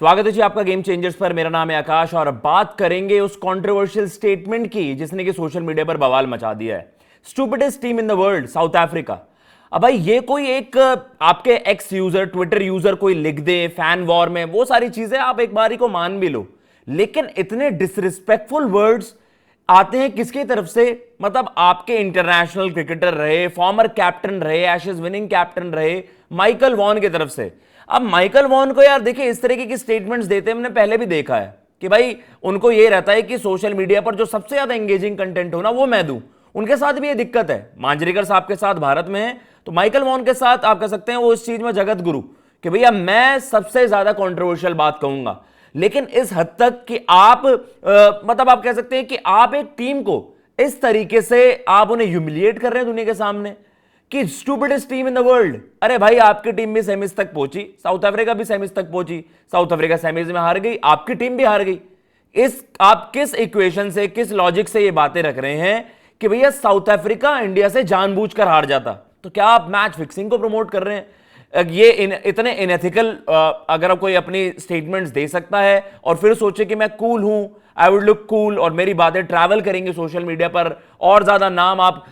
स्वागत है जी आपका गेम चेंजर्स पर। मेरा नाम है आकाश और बात करेंगे उस कंट्रोवर्शियल स्टेटमेंट की जिसने कि सोशल मीडिया पर बवाल मचा दिया है। Stupidest team in the world south Africa. अब भाई ये कोई एक आपके एक्स यूजर ट्विटर यूजर कोई लिख दे फैन वॉर में, वो सारी चीजें आप एक बारी को मान भी लो, लेकिन इतने डिसरिस्पेक्टफुल वर्ड्स आते हैं किसकी तरफ से? मतलब आपके इंटरनेशनल क्रिकेटर रहे, फॉर्मर कैप्टन रहे, एशेज विनिंग कैप्टन रहे माइकल वॉन की तरफ से। अब माइकल वॉन को यार देखिए इस तरीके की स्टेटमेंट्स देते हमने पहले भी देखा है कि भाई उनको ये रहता है कि सोशल मीडिया पर जो सबसे ज्यादा एंगेजिंग कंटेंट हो ना वो मैं दूं। उनके साथ भी ये दिक्कत है। मांजरेकर साहब के साथ भारत में है तो माइकल वॉन के साथ आप कह सकते हैं वो इस चीज में जगत गुरु कि भैया मैं सबसे ज्यादा कंट्रोवर्शियल बात कहूंगा। लेकिन इस हद तक कि आप मतलब आप कह सकते हैं कि आप एक टीम को इस तरीके से आप उन्हें ह्यूमिलिएट कर रहे हैं दुनिया के सामने कि stupidest team in the world. अरे भाई आपकी टीम भी सेमीज तक पहुंची, साउथ अफ्रीका भी सेमीज तक पहुंची, साउथ अफ्रीका सेमीज में हार गई, आपकी टीम भी हार गई। इस आप किस इक्वेशन से, किस लॉजिक से ये बातें रख रहे हैं कि भैया साउथ अफ्रीका इंडिया से जानबूझकर हार जाता? तो क्या आप मैच फिक्सिंग को प्रमोट कर रहे हैं? ये इतने इनएथिकल अगर कोई अपनी स्टेटमेंट्स दे सकता है और फिर सोचे कि मैं कूल हूं, आई वुड लुक कूल और मेरी बातें ट्रैवल करेंगे सोशल मीडिया पर और ज्यादा नाम आप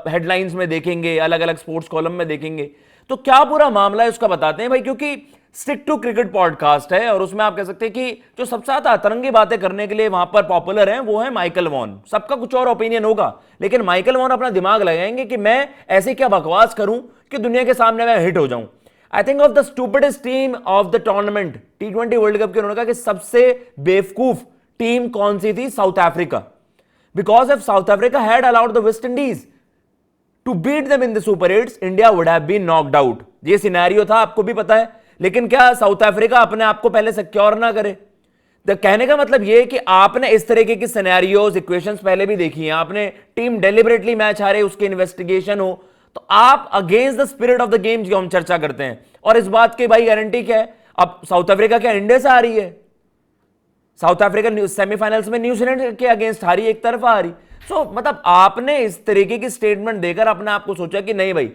हेडलाइंस में देखेंगे, अलग अलग स्पोर्ट्स कॉलम में देखेंगे, तो क्या पूरा मामला है उसका बताते हैं भाई। क्योंकि स्टिक टू क्रिकेट पॉडकास्ट है और उसमें आप कह सकते हैं कि जो सबसे ज्यादा अतरंगी बातें करने के लिए वहां पर पॉपुलर हैं वो है माइकल वॉन। सबका कुछ और ओपिनियन होगा लेकिन माइकल वॉन अपना दिमाग लगाएंगे कि मैं ऐसे क्या बकवास करूं कि दुनिया के सामने मैं हिट हो जाऊं। I think of the stupidest team of the tournament T20 world cup के, उन्होंने कहा कि सबसे बेवकूफ टीम कौन सी थी? South Africa. Because if South Africa had allowed the West Indies to beat them in the Super Eights, India would have been knocked out. ये सिनेरियो था, आपको भी पता है। लेकिन क्या साउथ अफ्रीका अपने आप को पहले सिक्योर ना करे? तो कहने का मतलब यह कि आपने इस तरीके की सिनेरियोज इक्वेशंस पहले भी देखी हैं। आपने टीम डेलिबरेटली मैच हारे उसके इन्वेस्टिगेशन हो तो आप against the spirit of the game जो हम चर्चा करते हैं। और इस बात की भाई गारंटी क्या है? अब साउथ अफ्रीका क्या इंडिया से आ रही है? साउथ अफ्रीका सेमीफाइनल्स में न्यूजीलैंड के अगेंस्ट हारी, एक तरफा हारी। मतलब आपने इस तरीके की स्टेटमेंट देकर अपने आप को सोचा कि नहीं भाई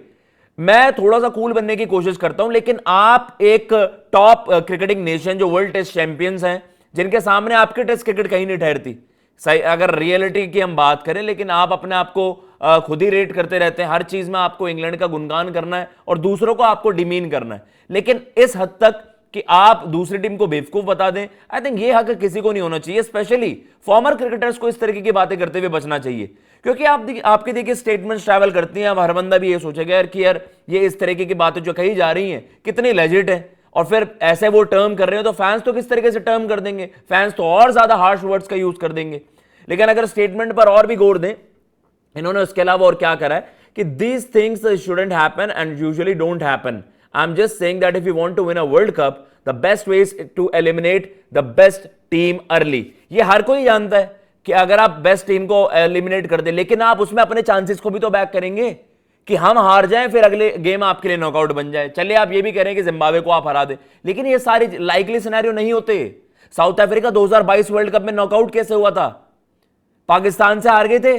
मैं थोड़ा सा कूल बनने की कोशिश करता हूं, लेकिन आप एक टॉप क्रिकेटिंग नेशन जो वर्ल्ड टेस्ट चैंपियंस हैं, जिनके सामने आपकी टेस्ट क्रिकेट कहीं नहीं ठहरती सही अगर रियलिटी की हम बात करें, लेकिन आप अपने आप को खुद ही रेट करते रहते हैं। हर चीज में आपको इंग्लैंड का गुणगान करना है और दूसरों को आपको डिमीन करना है। लेकिन इस हद तक कि आप दूसरी टीम को बेवकूफ बता दें, आई थिंक ये हक किसी को नहीं होना चाहिए। स्पेशली फॉर्मर क्रिकेटर्स को इस तरीके की बातें करते हुए बचना चाहिए। क्योंकि आपके देखिए स्टेटमेंट्स ट्रैवल करती हैं। अब हर बंदा भी ये सोचेगा यार कि यार ये इस तरीके की बातें जो कही जा रही हैं कितनी लेजिट है, और फिर ऐसे वो टर्म कर रहे हैं तो फैंस तो किस तरीके से टर्म कर देंगे? फैंस तो और ज्यादा हार्श वर्ड्स का यूज कर देंगे। लेकिन अगर स्टेटमेंट पर और भी गौर दें, इन्होंने उसके अलावा और क्या करा है कि these things shouldn't happen and usually don't happen. I am just saying that if you want to win a world cup the best way is to eliminate the best team early. ये हर कोई जानता है कि अगर आप best team को eliminate कर दे, लेकिन आप उसमें अपने चांसेस को भी तो बैक करेंगे कि हम हार जाएं फिर अगले गेम आपके लिए नॉकआउट बन जाए। चलिए आप ये भी कह रहे हैं कि जिम्बाब्वे को आप हरा दे, लेकिन ये सारी लाइकली सिनेरियो नहीं होते। साउथ अफ्रीका 2022 वर्ल्ड कप में नॉकआउट कैसे हुआ था? पाकिस्तान से हार गए थे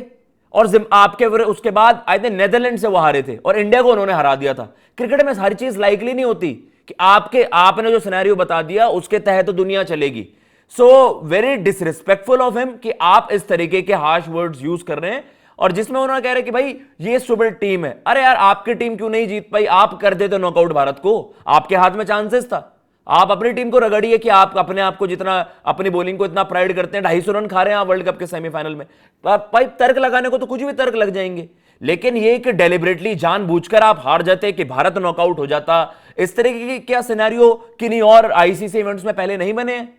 और आपके उसके बाद आई थिंक नेदरलैंड से वो हारे थे और इंडिया को उन्होंने हरा दिया था। क्रिकेट में हर चीज लाइकली नहीं होती कि आपने जो सिनेरियो बता दिया उसके तहत तो दुनिया चलेगी। So very disrespectful of him कि आप इस तरीके के हार्श वर्ड्स यूज कर रहे हैं और जिसमें उन्होंने कह रहे कि भाई ये सुपर टीम है। अरे यार आपकी टीम क्यों नहीं जीत पाई? आप कर देते नॉकआउट भारत को, आपके हाथ में चांसेस था। आप अपनी टीम को रगड़िए कि आप अपने आप को जितना अपनी बॉलिंग को इतना प्राइड करते हैं। 250 रन खा रहे हैं आप वर्ल्ड कप के सेमीफाइनल में। भाई तर्क लगाने को तो कुछ भी तर्क लग जाएंगे, लेकिन ये कि डेलिबरेटली जानबूझकर आप हार जाते कि भारत नॉकआउट हो जाता, इस तरीके की क्या सिनेरियो किन्हीं और आईसीसी इवेंट्स में पहले नहीं बने हैं?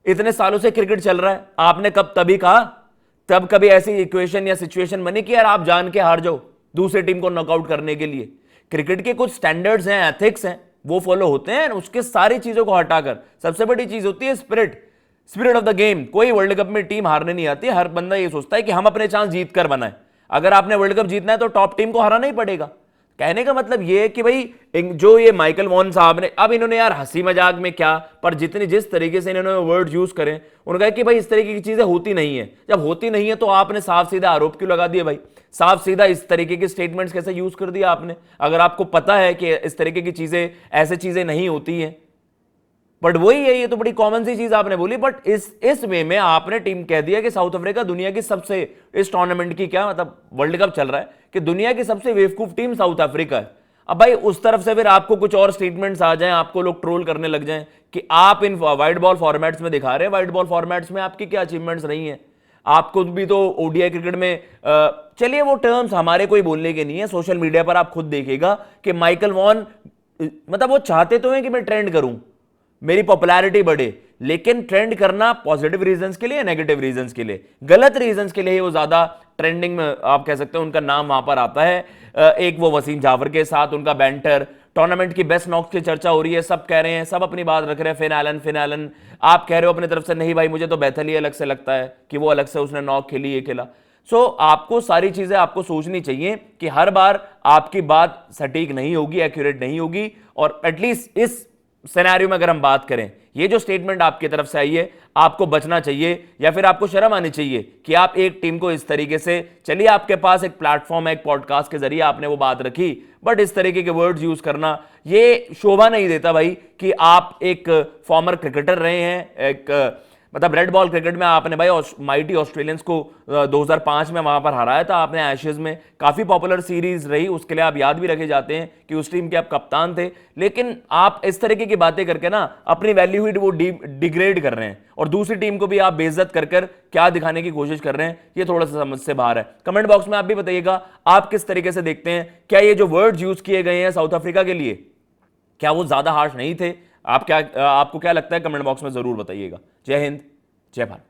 इतने सालों से क्रिकेट चल रहा है, आपने कब तभी कहा? तब कभी ऐसी इक्वेशन या सिचुएशन बनी कि यार आप जान के हार जाओ दूसरी टीम को नॉकआउट करने के लिए? क्रिकेट के कुछ स्टैंडर्ड्स हैं, एथिक्स हैं, वो फॉलो होते हैं। उसके सारी चीजों को हटाकर सबसे बड़ी चीज होती है स्पिरिट ऑफ द गेम। कोई वर्ल्ड कप में टीम हारने नहीं आती। हर बंदा ये सोचता है कि हम अपने चांस जीत कर बनाए। अगर आपने वर्ल्ड कप जीतना है तो टॉप टीम को हराना ही पड़ेगा। कहने का मतलब ये है कि भाई जो ये माइकल वॉन साहब ने, अब इन्होंने यार हंसी मजाक में क्या, पर जिस तरीके से इन्होंने वर्ड यूज करें, उन्होंने कहा कि भाई इस तरीके की चीजें होती नहीं है। जब होती नहीं है तो आपने साफ सीधा आरोप क्यों लगा दिया? भाई साफ सीधा इस तरीके के स्टेटमेंट्स कैसे यूज कर दिया आपने, अगर आपको पता है कि इस तरीके की चीजें ऐसे चीजें नहीं होती हैं? बट वही है, ये तो बड़ी कॉमन सी चीज आपने बोली, बट इस वे में आपने टीम कह दिया कि साउथ अफ्रीका दुनिया की सबसे, इस टूर्नामेंट की क्या मतलब, वर्ल्ड कप चल रहा है, कि दुनिया की सबसे बेवकूफ टीम साउथ अफ्रीका है। अब भाई उस तरफ से फिर आपको कुछ और स्टेटमेंट्स आ जाएं, आपको लोग ट्रोल करने लग जाएं कि आप इन वाइट बॉल फॉर्मेट्स में दिखा रहे हैं, वाइट बॉल फॉर्मेट्स में आपकी क्या अचीवमेंट्स रही हैं, आपको भी तो ओडीआई क्रिकेट में चलिए वो टर्म्स हमारे कोई बोलने के नहीं है, सोशल मीडिया पर आप खुद देखिएगा कि माइकल वॉन, मतलब वो चाहते तो हैं कि मैं ट्रेंड करूं, मेरी पॉपुलैरिटी बढ़े, लेकिन ट्रेंड करना पॉजिटिव रीजंस के लिए, नेगेटिव रीजंस के लिए, गलत रीजंस के लिए वो ज्यादा ट्रेंडिंग में आप कह सकते हैं, उनका नाम वहां पर आता है। एक वो वसीम जाफर के साथ उनका बैंटर, टूर्नामेंट की बेस्ट नॉक्स की चर्चा हो रही है, सब कह रहे हैं, सब अपनी बात रख रहे हैं, फिन एलन, आप कह रहे हो अपनी तरफ से नहीं भाई मुझे तो बेथली अलग से लगता है कि वो अलग से उसने नॉक खेली, ये खेला। सो आपको सारी चीजें आपको सोचनी चाहिए कि हर बार आपकी बात सटीक नहीं होगी, एक्यूरेट नहीं होगी, और एटलीस्ट इस सिनेरियो में अगर हम बात करें, ये जो स्टेटमेंट आपकी तरफ से आई है, आपको बचना चाहिए, या फिर आपको शर्म आनी चाहिए कि आप एक टीम को इस तरीके से, चलिए आपके पास एक प्लेटफॉर्म है, एक पॉडकास्ट के जरिए आपने वो बात रखी, बट इस तरीके के वर्ड्स यूज करना ये शोभा नहीं देता भाई कि आप एक फॉर्मर क्रिकेटर रहे हैं, एक मतलब रेड बॉल क्रिकेट में आपने भाई माइटी ऑस्ट्रेलियंस को 2005 में वहां पर हराया था आपने एशेज में, काफी पॉपुलर सीरीज रही, उसके लिए आप याद भी रखे जाते हैं कि उस टीम के आप कप्तान थे, लेकिन आप इस तरीके की बातें करके ना अपनी वैल्यू ही वो डिग्रेड कर रहे हैं, और दूसरी टीम को भी आप बेइज्जत कर क्या दिखाने की कोशिश कर रहे हैं, ये थोड़ा सा समझ से बाहर है। कमेंट बॉक्स में आप भी बताइएगा आप किस तरीके से देखते हैं, क्या ये जो वर्ड्स यूज किए गए हैं साउथ अफ्रीका के लिए, क्या वो ज्यादा हार्श नहीं थे? आपको क्या लगता है, कमेंट बॉक्स में जरूर बताइएगा। जय हिंद, जय भारत।